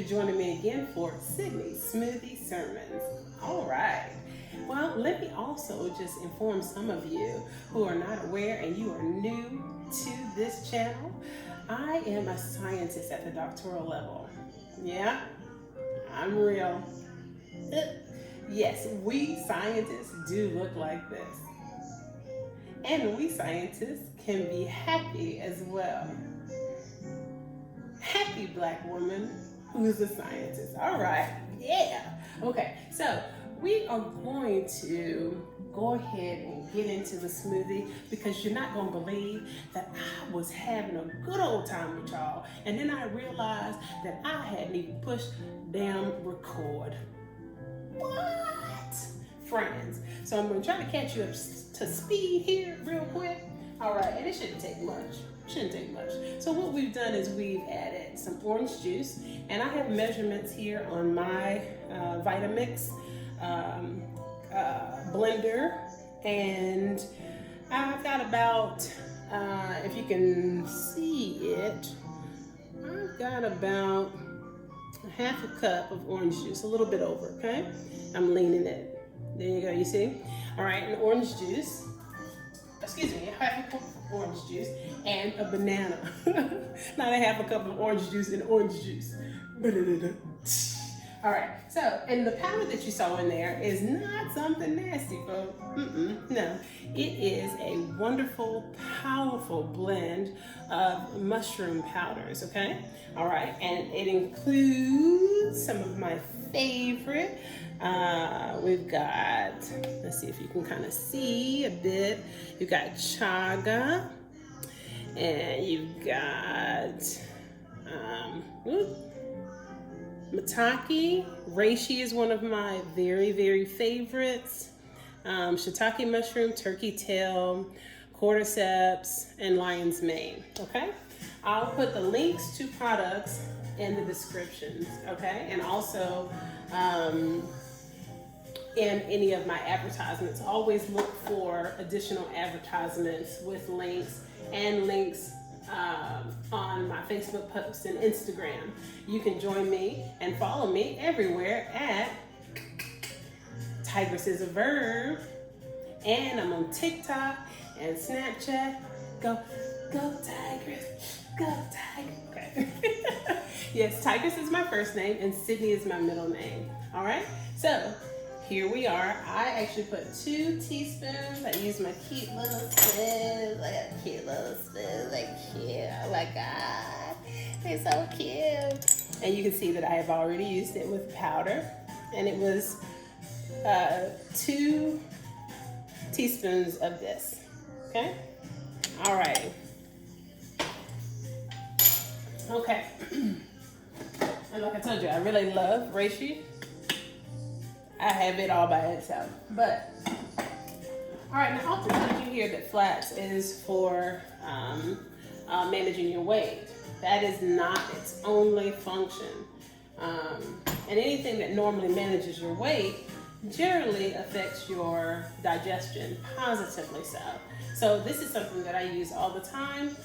joining me again for Sydney's Smoothie Sermons. All right. Well, let me also just inform some of you who are not aware and you are new to this channel. I am a scientist at the doctoral level. Yeah, I'm real. Yes, we scientists do look like this. And we scientists can be happy as well. Happy Black woman who's a scientist. All right, yeah. Okay, so we are going to go ahead and get into the smoothie because you're not gonna believe that I was having a good old time with y'all, and then I realized that I hadn't even pushed damn record. What? Friends. So I'm gonna try to catch you up to speed here real quick. All right, and it shouldn't take much. So what we've done is we've added some orange juice, and I have measurements here on my Vitamix blender, and I've got about, if you can see it, I've got about half a cup of orange juice, a little bit over, okay? I'm leaning it. There you go, you see? All right, and orange juice, excuse me, half a cup of orange juice and a banana. Not a half a cup of orange juice and orange juice. All right, so, and the powder that you saw in there is not something nasty, folks. No, it is a wonderful, powerful blend of mushroom powders, okay? All right, and it includes some of my favorite. We've got, let's see if you can kind of see a bit. You've got chaga, and you've got maitake. Reishi is one of my very, very favorites. Shiitake mushroom, turkey tail, cordyceps, and lion's mane, okay? I'll put the links to products in the descriptions, okay? And also in any of my advertisements. Always look for additional advertisements with links and links on my Facebook posts and Instagram. You can join me and follow me everywhere at Tigress is a Verb, and I'm on TikTok and Snapchat. Go Tigress, go Tigress. Okay. Yes, Tigress is my first name and Sydney is my middle name. All right, so here we are. I actually put 2 teaspoons. I use my cute little spoons. I got cute little spoons. They're cute. Oh my God. They're so cute. And you can see that I have already used it with powder. And it was 2 teaspoons of this. Okay? All right. Okay. And like I told you, I really love reishi. I have it all by itself, but all right. Now, oftentimes you hear that flax is for managing your weight. That is not its only function. And anything that normally manages your weight generally affects your digestion, positively so. So this is something that I use all the time.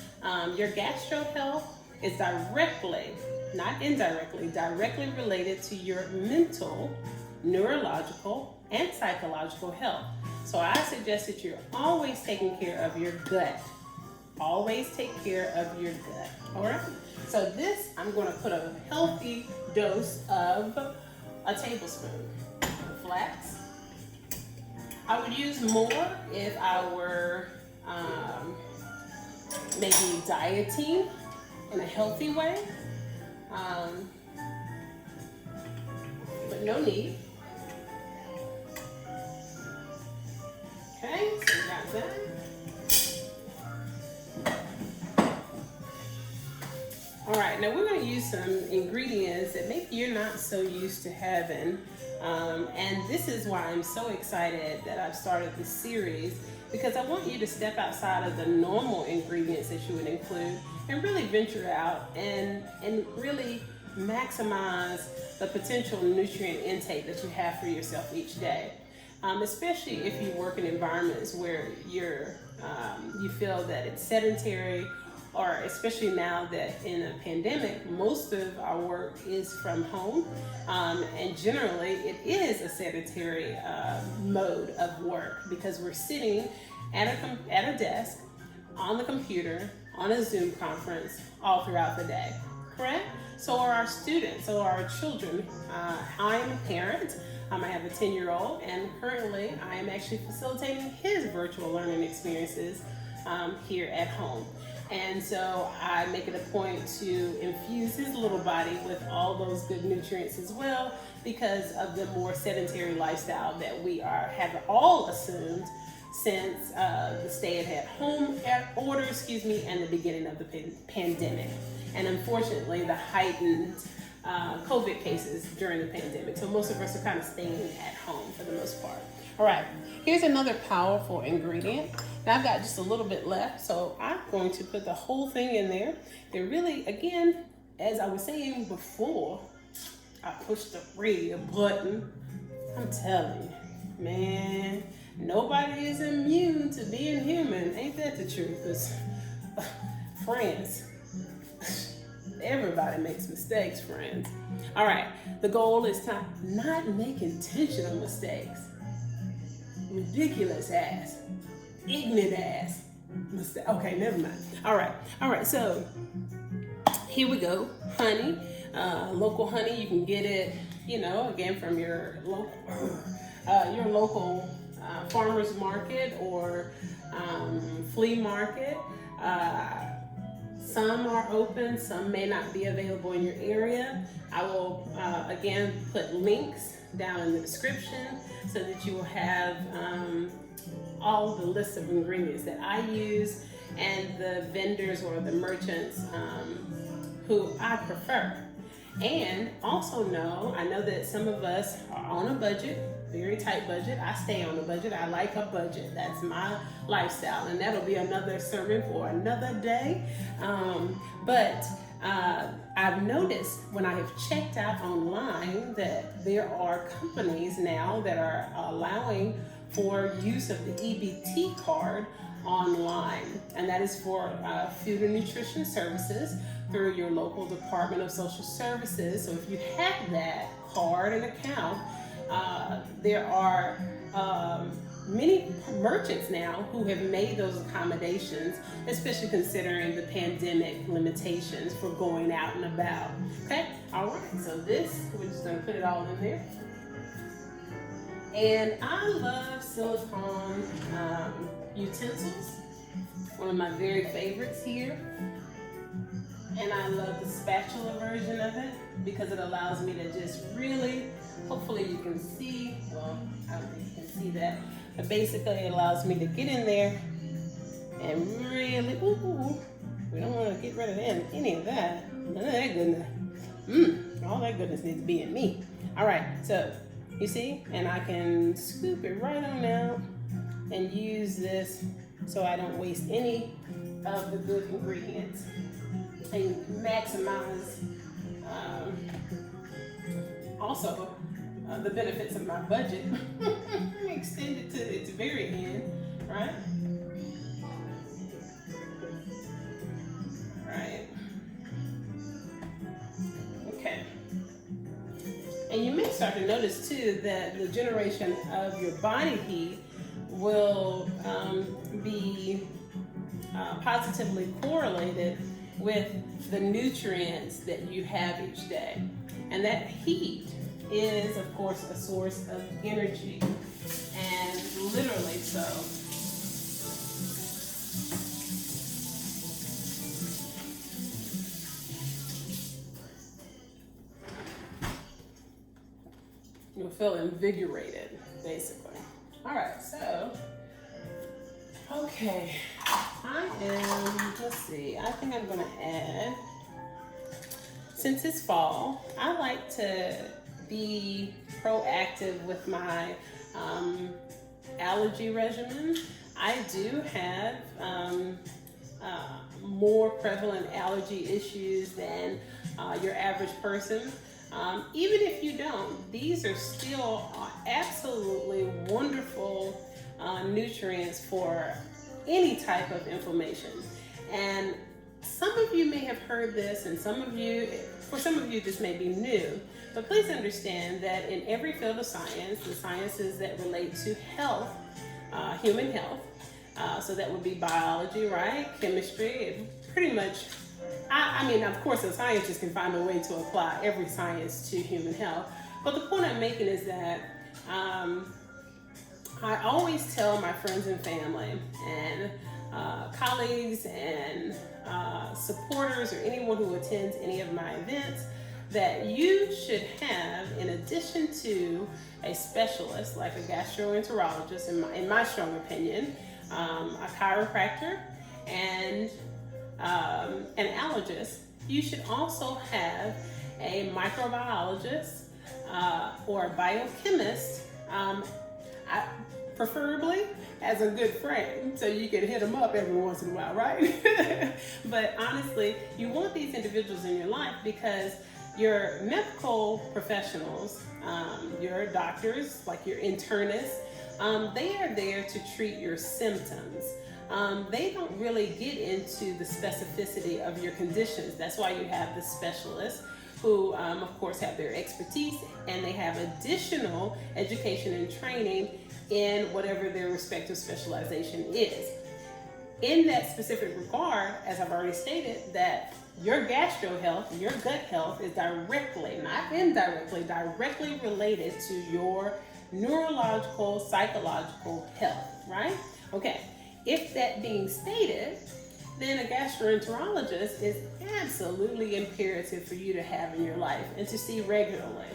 Your gastro health is directly, not indirectly, directly related to your mental, neurological, and psychological health. So I suggest that you're always taking care of your gut. Always take care of your gut, all right? So this, I'm gonna put a healthy dose of a tablespoon of flax. I would use more if I were maybe dieting in a healthy way, but no need. Okay, so we got that. All right, now we're going to use some ingredients that maybe you're not so used to having. And this is why I'm so excited that I've started this series, because I want you to step outside of the normal ingredients that you would include and really venture out and really maximize the potential nutrient intake that you have for yourself each day. Especially if you work in environments where you feel that it's sedentary or especially now that in a pandemic, most of our work is from home, and generally it is a sedentary mode of work because we're sitting at a desk, on the computer, on a Zoom conference all throughout the day, correct? So are our students, so are our children. I am a parent. I have a 10-year-old, and currently I am actually facilitating his virtual learning experiences here at home. And so I make it a point to infuse his little body with all those good nutrients as well, because of the more sedentary lifestyle that we have all assumed since the stay-at-home order, and the beginning of the pandemic. And unfortunately, the heightened COVID cases during the pandemic. So most of us are kind of staying at home for the most part. All right, here's another powerful ingredient. Now I've got just a little bit left, so I'm going to put the whole thing in there. They're really, again, as I was saying before, I pushed the red button. I'm telling you, man, nobody is immune to being human. Ain't that the truth? It's, friends, everybody makes mistakes, friends. All right, the goal is to not make intentional mistakes. Ridiculous ass, ignorant ass mistake. Okay, never mind. All right, so here we go. Honey, local honey, you can get it, again, from your local farmer's market or flea market. Some are open, some may not be available in your area. I will, again, put links down in the description so that you will have all the lists of ingredients that I use and the vendors or the merchants who I prefer. And also I know that some of us are on a budget, very tight budget. I stay on a budget. I like a budget. That's my lifestyle, and that'll be another sermon for another day. But I've noticed when I have checked out online that there are companies now that are allowing for use of the EBT card online, and that is for food and nutrition services through your local Department of Social Services. So if you have that card and account, there are many merchants now who have made those accommodations, especially considering the pandemic limitations for going out and about. Okay, all right, so we're just gonna put it all in there. And I love silicone utensils, one of my very favorites here. And I love the spatula version of it because it allows me to just really, hopefully you can see, well, I don't think you can see that, but basically it allows me to get in there and really, we don't want to get rid of any of that. None of that goodness. All that goodness needs to be in me. All right, so you see, and I can scoop it right on out and use this so I don't waste any of the good ingredients and maximize also the benefits of my budget. Extend it to its very end, right? Right. Okay. And you may start to notice too that the generation of your body heat will be positively correlated with the nutrients that you have each day. And that heat is, of course, a source of energy, and literally so. You'll feel invigorated, basically. All right, so, okay, let's see, I think I'm gonna add, since it's fall, I like to be proactive with my allergy regimen. I do have more prevalent allergy issues than your average person. Even if you don't, these are still absolutely wonderful nutrients for any type of inflammation. And some of you may have heard this, and for some of you, this may be new, but please understand that in every field of science, the sciences that relate to health, human health, so that would be biology, right? Chemistry, pretty much. I mean, of course, a scientist can find a way to apply every science to human health. But the point I'm making is that I always tell my friends and family and colleagues and supporters or anyone who attends any of my events that you should have, in addition to a specialist like a gastroenterologist, in my strong opinion, a chiropractor, and an allergist, you should also have a microbiologist or a biochemist, preferably as a good friend, so you can hit them up every once in a while, right? But honestly, you want these individuals in your life because your medical professionals, your doctors, like your internists, they are there to treat your symptoms. They don't really get into the specificity of your conditions. That's why you have the specialists who, of course, have their expertise, and they have additional education and training in whatever their respective specialization is. In that specific regard, as I've already stated, that your gastro health, your gut health is directly, not indirectly, directly related to your neurological, psychological health, right? Okay, if that being stated, then a gastroenterologist is absolutely imperative for you to have in your life and to see regularly.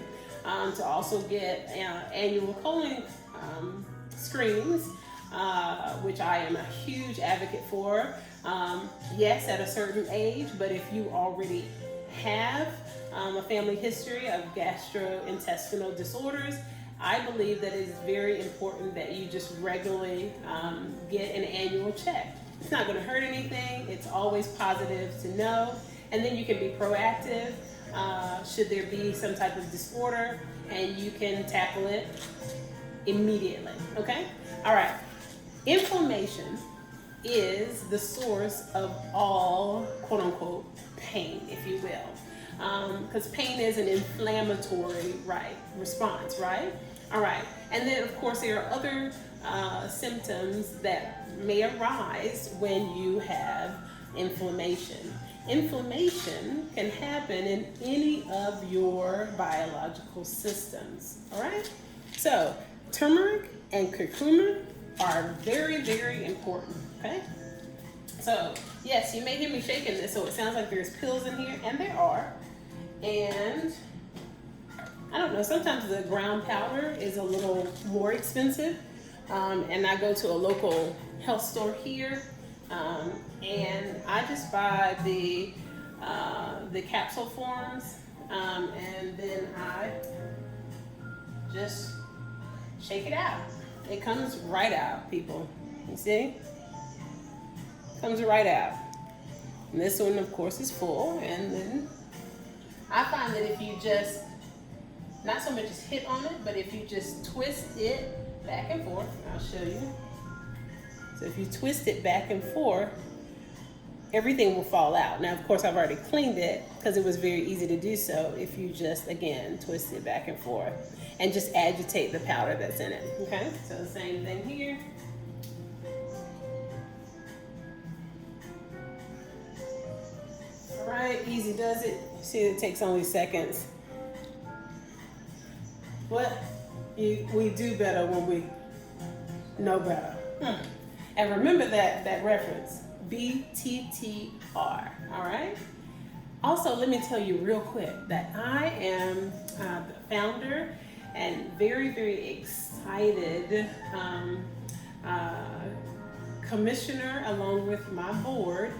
To also get annual colon screenings, which I am a huge advocate for. Yes, at a certain age, but if you already have a family history of gastrointestinal disorders, I believe that it is very important that you just regularly get an annual check. It's not going to hurt anything. It's always positive to know. And then you can be proactive should there be some type of disorder, and you can tackle it immediately. Okay? All right. Inflammation is the source of all quote unquote pain, if you will. Because pain is an inflammatory response, right? All right. And then, of course, there are other symptoms that may arise when you have inflammation. Inflammation can happen in any of your biological systems, all right? So, turmeric and curcumin are very, very important, okay? So, yes, you may hear me shaking this, so it sounds like there's pills in here, and there are. And I don't know, sometimes the ground powder is a little more expensive, and I go to a local health store here, and I just buy the capsule forms, and then I just shake it out. It comes right out, people. You see? Comes right out. And this one, of course, is full, and then I find that if you just, not so much as hit on it, but if you just twist it back and forth, I'll show you. So if you twist it back and forth, everything will fall out. Now, of course, I've already cleaned it because it was very easy to do so if you just, again, twist it back and forth and just agitate the powder that's in it, okay? So the same thing here. All right, easy does it. See, it takes only seconds. What? We do better when we know better. And remember that reference, BTTR, all right? Also, let me tell you real quick that I am the founder and very, very excited commissioner, along with my board,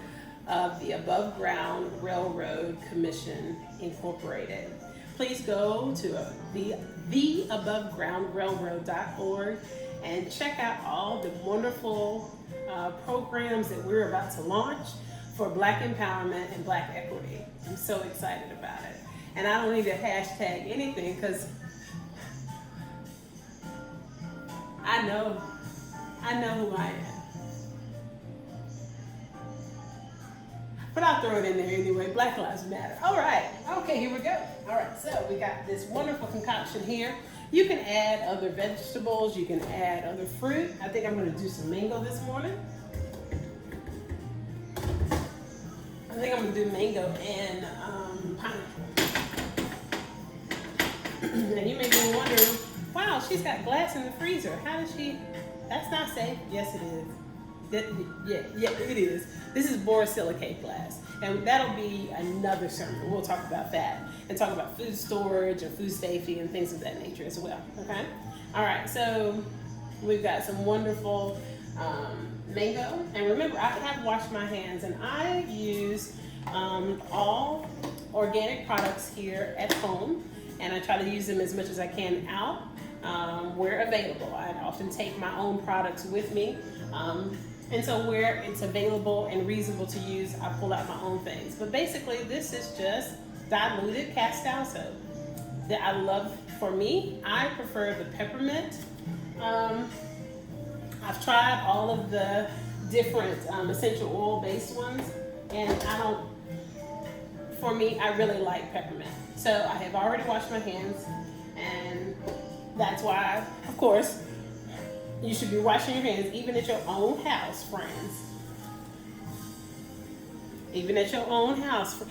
of the Above Ground Railroad Commission Incorporated. Please go to theabovegroundrailroad.org and check out all the wonderful programs that we're about to launch for Black empowerment and Black equity. I'm so excited about it. And I don't need to hashtag anything because I know who I am. But I'll throw it in there anyway. Black Lives Matter. All right. Okay, here we go. All right, so we got this wonderful concoction here. You can add other vegetables. You can add other fruit. I think I'm going to do some mango this morning. I think I'm going to do mango and pineapple. And you may be wondering, wow, she's got glass in the freezer. How does she? That's not safe. Yes, it is. Yeah, it is. This is borosilicate glass, and that'll be another sermon. We'll talk about that and talk about food storage and food safety and things of that nature as well. Okay. All right. So we've got some wonderful mango, and remember, I have washed my hands, and I use all organic products here at home, and I try to use them as much as I can out where available. I often take my own products with me. And so where it's available and reasonable to use, I pull out my own things. But basically, this is just diluted cast-iron soap that I love. For me, I prefer the peppermint. I've tried all of the different essential oil-based ones, and for me, I really like peppermint. So I have already washed my hands, and that's why, of course, you should be washing your hands even at your own house, friends. Even at your own house.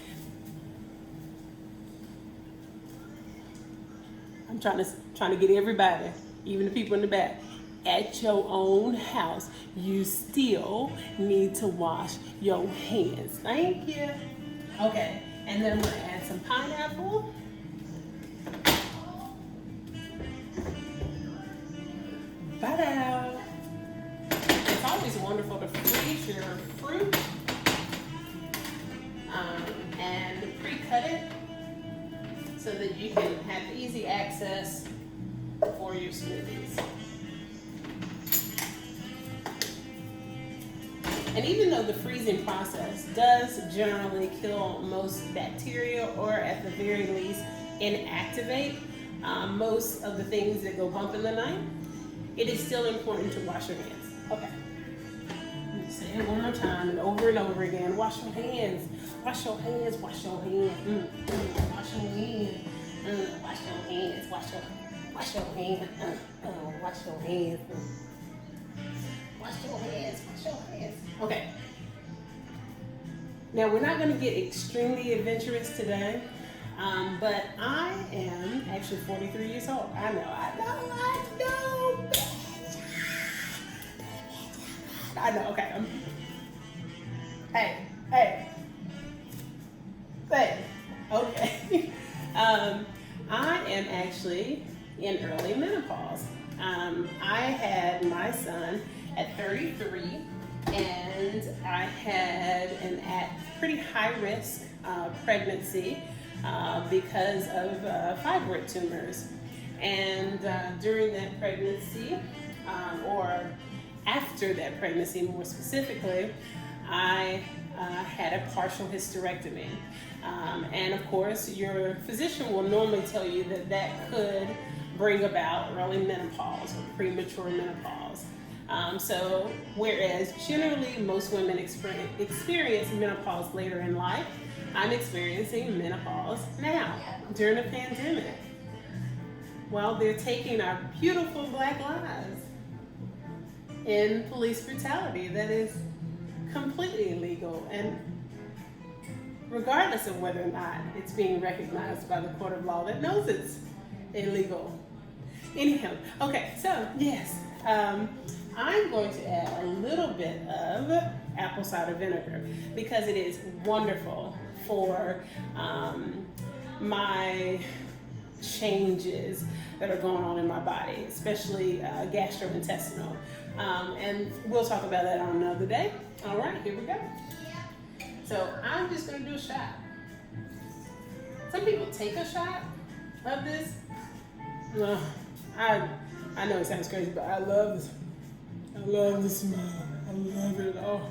I'm trying to get everybody, even the people in the back. At your own house, you still need to wash your hands. Thank you. Okay, and then I'm going to add some pineapple. Ta-da! It's always wonderful to freeze your fruit and pre-cut it so that you can have easy access for your smoothies. And even though the freezing process does generally kill most bacteria, or at the very least inactivate most of the things that go bump in the night, it is still important to wash your hands. Okay. Let me say it one more time and over again. Wash your hands. Wash your hands. Wash your hands. Wash your hands. Wash your hands. Wash your hands. Wash your hands. Wash your hands. Wash your hands. Okay. Now we're not going to get extremely adventurous today, but I am actually 43 years old. I know. I know. Okay. Hey. Okay. I am actually in early menopause. I had my son at 33, and I had an pretty high risk pregnancy because of fibroid tumors. And during that pregnancy, or after that pregnancy more specifically, I had a partial hysterectomy. And of course, your physician will normally tell you that could bring about early menopause or premature menopause. So whereas generally most women experience menopause later in life, I'm experiencing menopause now during a pandemic, while they're taking our beautiful Black lives in police brutality that is completely illegal, and regardless of whether or not it's being recognized by the court of law that knows it's illegal. Anyhow, okay, so yes, I'm going to add a little bit of apple cider vinegar because it is wonderful for my changes that are going on in my body, especially gastrointestinal. And we'll talk about that on another day. All right, here we go. So I'm just going to do a shot. Some people take a shot of this. Well, I know it sounds crazy, but I love this. I love the smell. I love it all.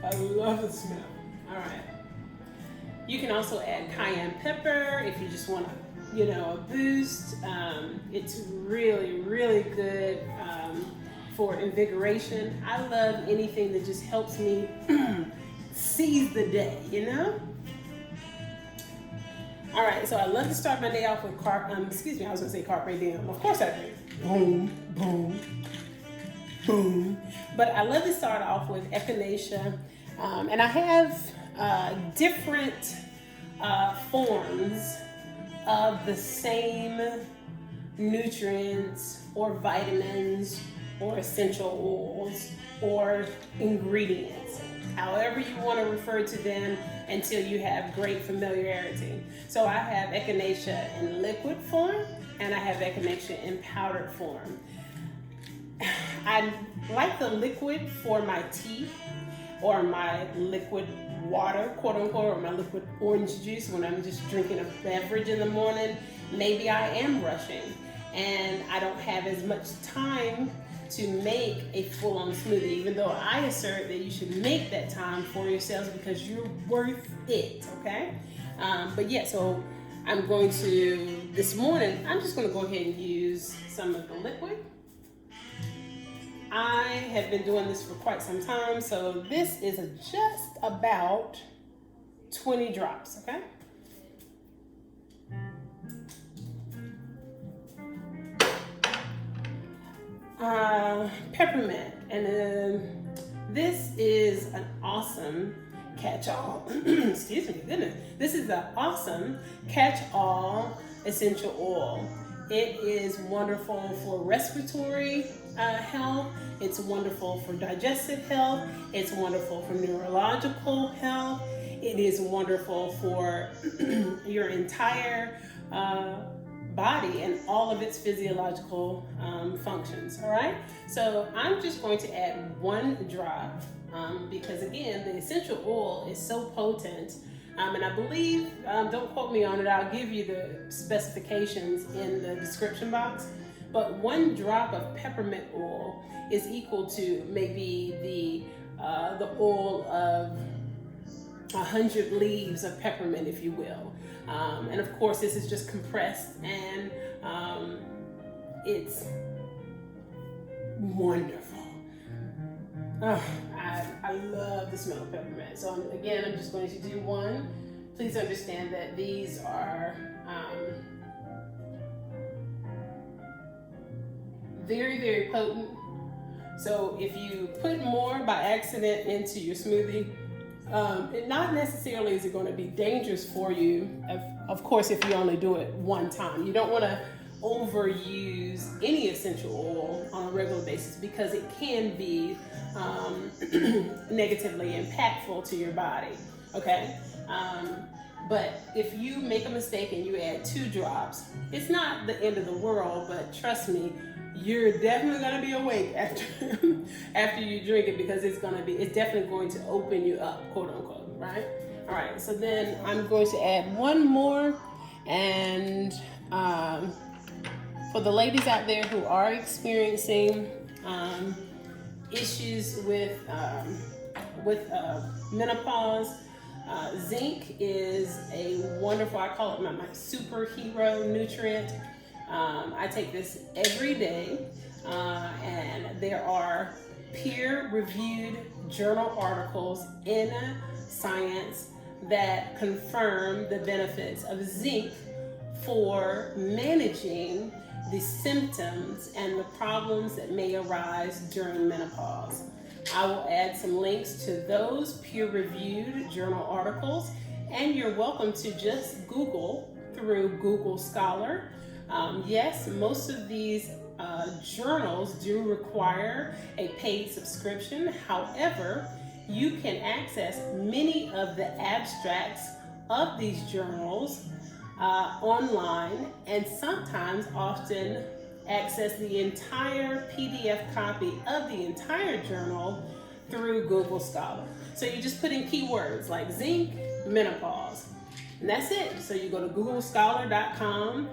I love the smell. All right. You can also add cayenne pepper if you just want a boost. It's really, really good for invigoration. I love anything that just helps me seize the day, you know? All right, so I love to start my day off with carpe diem. Of course I do. Boom, boom, boom. But I love to start off with echinacea. And I have different forms of the same nutrients or vitamins or essential oils or ingredients, however you want to refer to them until you have great familiarity. So I have echinacea in liquid form and I have echinacea in powdered form. I like the liquid for my tea or my liquid water, quote unquote, or my liquid orange juice when I'm just drinking a beverage in the morning. Maybe I am rushing and I don't have as much time to make a full-on smoothie, even though I assert that you should make that time for yourselves because you're worth it, okay? But yeah, so I'm going to, this morning, I'm just gonna go ahead and use some of the liquid. I have been doing this for quite some time, so this is just about 20 drops, okay? Peppermint, and then this is an awesome catch-all. Excuse me, goodness. This is the awesome catch-all essential oil. It is wonderful for respiratory health. It's wonderful for digestive health. It's wonderful for neurological health. It is wonderful for your entire body and all of its physiological functions, all right? So I'm just going to add 1 drop because again, the essential oil is so potent. And I believe, don't quote me on it, I'll give you the specifications in the description box, but 1 drop of peppermint oil is equal to maybe the oil of 100 leaves of peppermint, if you will. And of course, this is just compressed and it's wonderful. Oh, I love the smell of peppermint. So again, I'm just going to do 1. Please understand that these are very, very potent. So if you put more by accident into your smoothie, it not necessarily is it going to be dangerous for you. Of course, if you only do it 1 time, you don't want to overuse any essential oil on a regular basis because it can be negatively impactful to your body. Okay, but if you make a mistake and you add 2 drops, it's not the end of the world. But trust me, you're definitely going to be awake after you drink it because it's definitely going to open you up, quote unquote, right? All right, so then I'm going to add 1 more, and for the ladies out there who are experiencing issues with menopause, zinc is a wonderful, I call it my superhero nutrient. I take this every day, and there are peer-reviewed journal articles in science that confirm the benefits of zinc for managing the symptoms and the problems that may arise during menopause. I will add some links to those peer-reviewed journal articles, and you're welcome to just Google through Google Scholar. Yes, most of these journals do require a paid subscription. However, you can access many of the abstracts of these journals online, and sometimes often access the entire PDF copy of the entire journal through Google Scholar. So you just put in keywords like zinc, menopause, and that's it. So you go to googlescholar.com,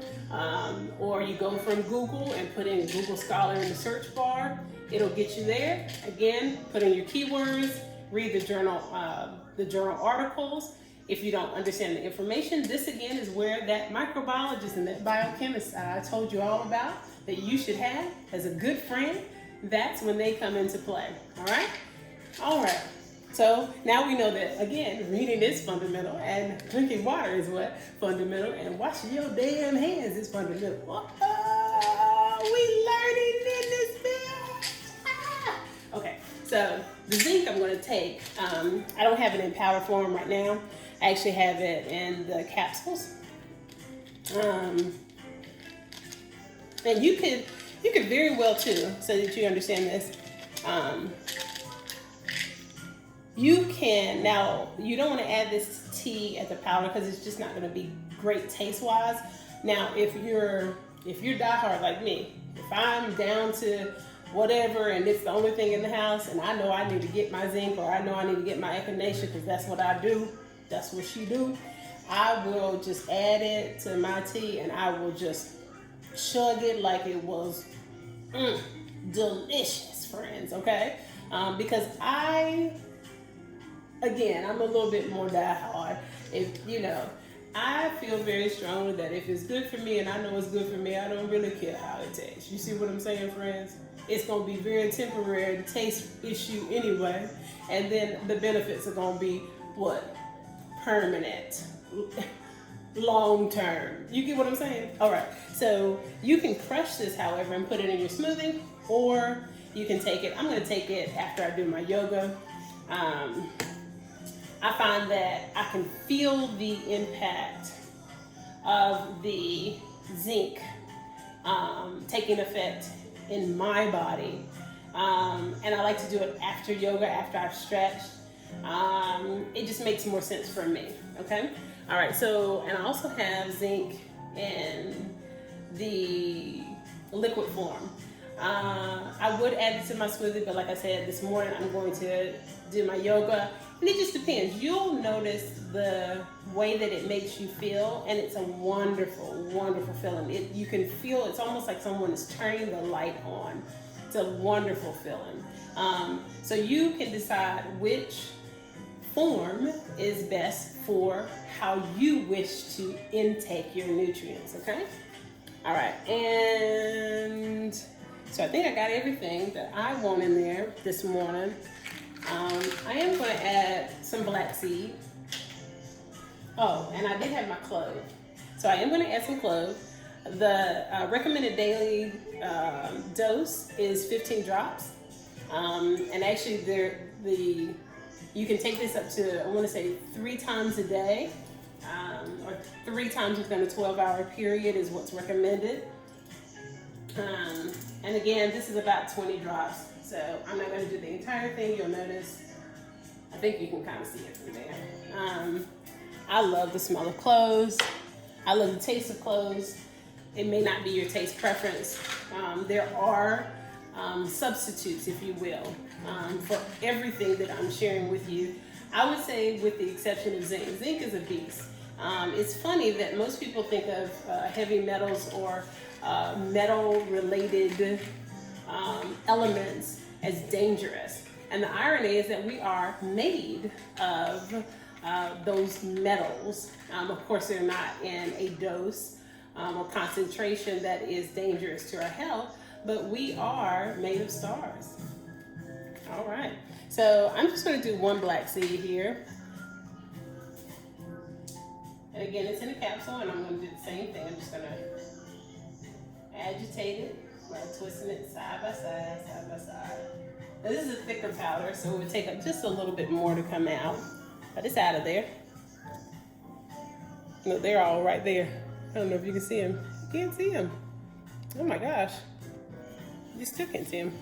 or you go from Google and put in Google Scholar in the search bar. It'll get you there. Again, put in your keywords, read the journal articles. If you don't understand the information, this again is where that microbiologist and that biochemist I told you all about that you should have as a good friend, that's when they come into play. All right? All right. So now we know that, again, reading is fundamental, and drinking water is what? Fundamental, and washing your damn hands is fundamental. Oh, we learning in this film. Ah. Okay, so the zinc I'm going to take, I don't have it in powder form right now. I actually have it in the capsules. And you could very well too, so that you understand this. You can, now you don't want to add this tea at the powder because it's just not going to be great taste wise. Now if you're diehard like me, if I'm down to whatever and it's the only thing in the house and I know I need to get my zinc or I know I need to get my echinacea because that's what I do, that's what she do, I will just add it to my tea and I will just chug it like it was delicious, friends, okay? Because again, I'm a little bit more diehard. I feel very strongly that if it's good for me and I know it's good for me, I don't really care how it tastes. You see what I'm saying, friends? It's going to be very temporary taste issue anyway. And then the benefits are going to be what? Permanent. Long term. You get what I'm saying? All right. So you can crush this, however, and put it in your smoothie, or you can take it. I'm going to take it after I do my yoga. I find that I can feel the impact of the zinc taking effect in my body. And I like to do it after yoga, after I've stretched. It just makes more sense for me, okay? All right, so, and I also have zinc in the liquid form. I would add it to my smoothie, but like I said, this morning I'm going to do my yoga. And it just depends. You'll notice the way that it makes you feel, and it's a wonderful, wonderful feeling. You can feel, it's almost like someone is turning the light on. It's a wonderful feeling. So you can decide which form is best for how you wish to intake your nutrients, okay? All right, and so I think I got everything that I want in there this morning. I am going to add some black seed. Oh, and I did have my clove. So I am going to add some clove. The recommended daily dose is 15 drops. And actually you can take this up to, I want to say 3 times a day, or 3 times within a 12-hour period is what's recommended. And again, this is about 20 drops. So I'm not going to do the entire thing. You'll notice, I think you can kind of see it from there. I love the smell of cloves. I love the taste of cloves. It may not be your taste preference. There are substitutes, if you will, for everything that I'm sharing with you. I would say with the exception of zinc. Zinc is a beast. It's funny that most people think of heavy metals or metal-related elements as dangerous. And the irony is that we are made of those metals. Of course, they're not in a dose or concentration that is dangerous to our health, but we are made of stars. All right, so I'm just going to do 1 black seed here. And again, it's in a capsule, and I'm going to do the same thing. I'm just going to agitate it by twisting it side by side, side by side. Now, this is a thicker powder, so it would take up just a little bit more to come out, but it's out of there. No, they're all right there. I don't know if you can see them. You can't see them. Oh my gosh. You still can't see them.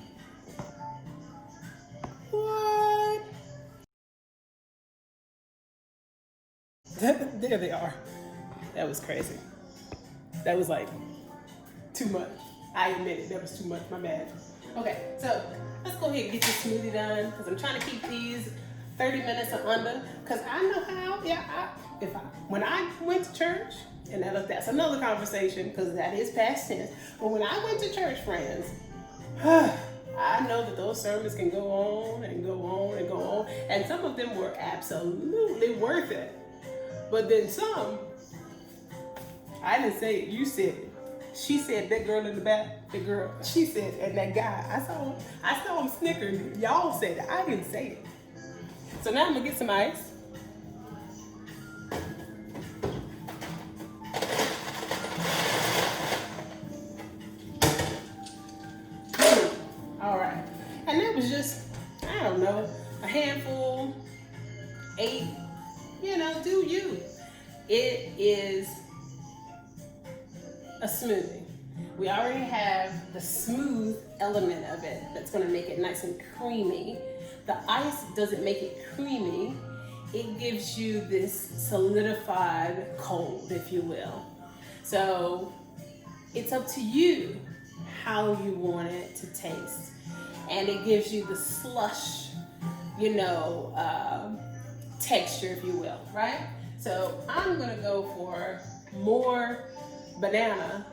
What? There they are. That was crazy. That was like too much. I admit it, that was too much, my bad. Okay, so let's go ahead and get this smoothie done because I'm trying to keep these 30 minutes or under because I know how, when I went to church, and that's another conversation because that is past tense, but when I went to church, friends, I know that those sermons can go on and go on and go on, and some of them were absolutely worth it. But then some, I didn't say it, you said it. She said, that girl in the back, the girl, she said, and that guy, I saw him snickering. Y'all said it, I didn't say it. So now I'm gonna get some ice. All right, and that was just, I don't know, a handful, 8, you know, do you. It is a smoothie. We already have the smooth element of it that's gonna make it nice and creamy. The ice doesn't make it creamy. It gives you this solidified cold, if you will. So it's up to you how you want it to taste. And it gives you the slush, you know, texture, if you will, right? So I'm gonna go for more banana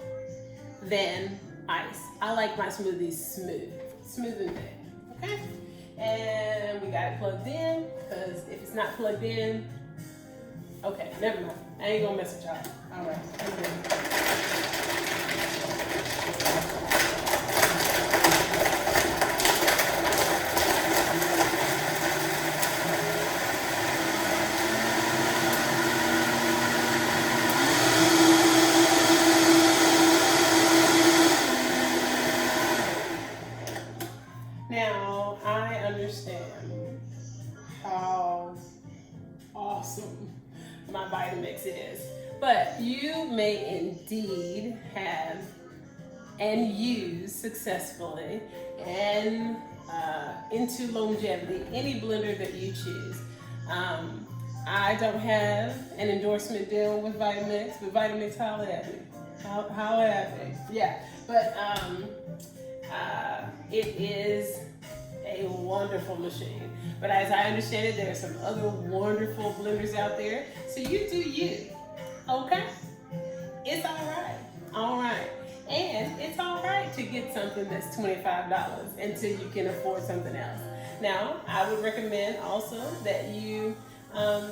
than ice. I like my smoothies smooth and thick, okay? And we got it plugged in, because if it's not plugged in, okay, never mind. I ain't gonna mess with y'all. All right, I'm good. Now, I understand how awesome my Vitamix is, but you may indeed have and use successfully and into longevity any blender that you choose. I don't have an endorsement deal with Vitamix, but Vitamix, holla at me. Holla at me. Yeah, but it is a wonderful machine. But as I understand it, there are some other wonderful blenders out there. So you do you, okay? It's all right. And it's all right to get something that's $25 until you can afford something else. Now, I would recommend also that you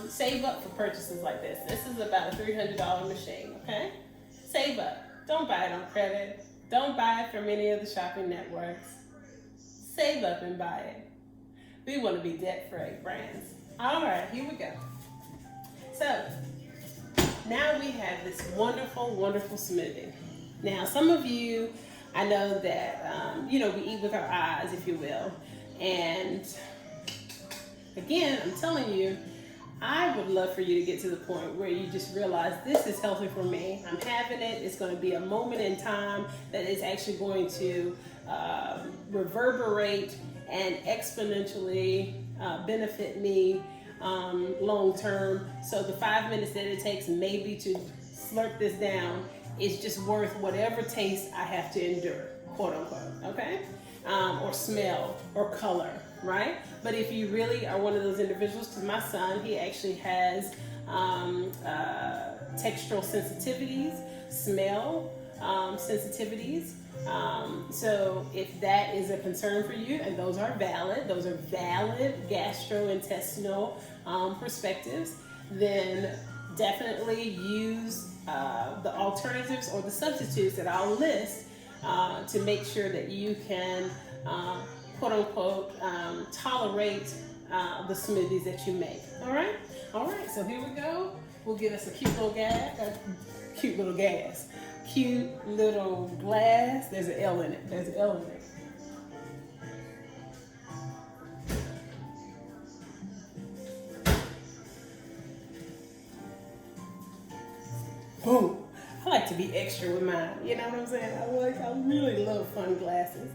save up for purchases like this. This is about a $300 machine, okay? Save up. Don't buy it on credit. Don't buy it from any of the shopping networks. Save up and buy it. We want to be debt-free brands. All right, here we go. So, now we have this wonderful, wonderful smoothie. Now, some of you, I know that, you know, we eat with our eyes, if you will. And again, I'm telling you, I would love for you to get to the point where you just realize this is healthy for me. I'm having it. It's going to be a moment in time that is actually going to reverberate and exponentially benefit me long term. So the 5 minutes that it takes maybe to slurp this down is just worth whatever taste I have to endure, quote unquote, okay? Or smell or color, right? But if you really are one of those individuals, because my son, he actually has textural sensitivities, smell sensitivities. So if that is a concern for you, and those are valid gastrointestinal perspectives, then definitely use the alternatives or the substitutes that I'll list to make sure that you can quote unquote tolerate the smoothies that you make. All right, so here we go. We'll get us a cute little cute little glass. There's an L in it. Boom. I like to be extra with mine. You know what I'm saying? I really love fun glasses.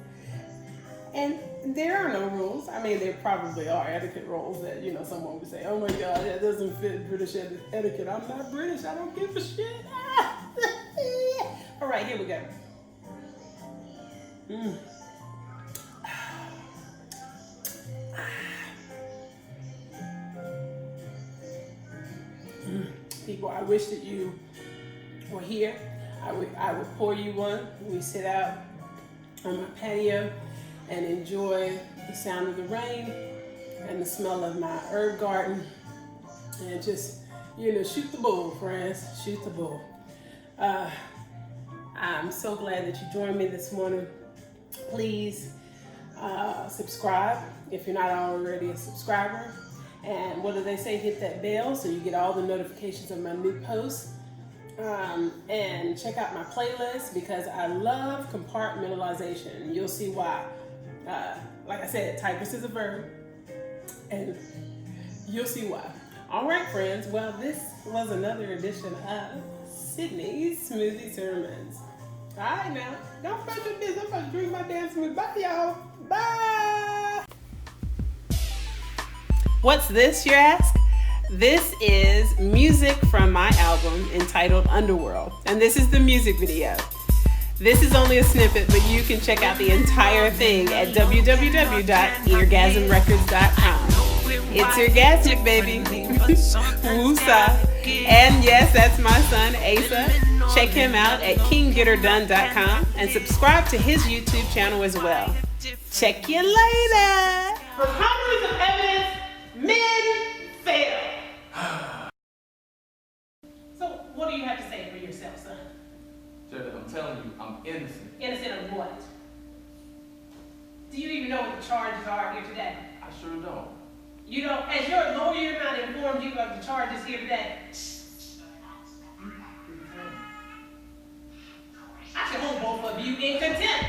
And there are no rules. I mean, there probably are etiquette rules that, you know, someone would say, oh my God, that doesn't fit British etiquette. I'm not British. I don't give a shit. All right, here we go. People, I wish that you were here. I would pour you one. We sit out on my patio and enjoy the sound of the rain and the smell of my herb garden, and just, you know, shoot the bull, friends, shoot the bull. I'm so glad that you joined me this morning. Please subscribe if you're not already a subscriber, And what do they say? Hit that bell so you get all the notifications of my new posts. And check out my playlist because I love compartmentalization. You'll see why. Like I said, Tigress is a verb, and you'll see why. All right, friends. Well, this was another edition of Sydney's Smoothie Sermons. All right, now, don't start your business. I'm about to drink my damn smoothie. Bye, y'all. Bye. What's this, you ask? This is music from my album entitled Underworld, and this is the music video. This is only a snippet, but you can check out the entire thing at www.eargasmrecords.com. It's orgasmic, baby. Woosa. And yes, that's my son, Asa. Check him out at kinggetterdone.com and subscribe to his YouTube channel as well. Check you later. Preponderance of evidence, men fail. So, what do you have to say for yourself, son? Judge, I'm telling you, I'm innocent. Innocent of what? Do you even know what the charges are here today? I sure don't. You know, as your lawyer not informed you of the charges here today? I should hold both of you in contempt.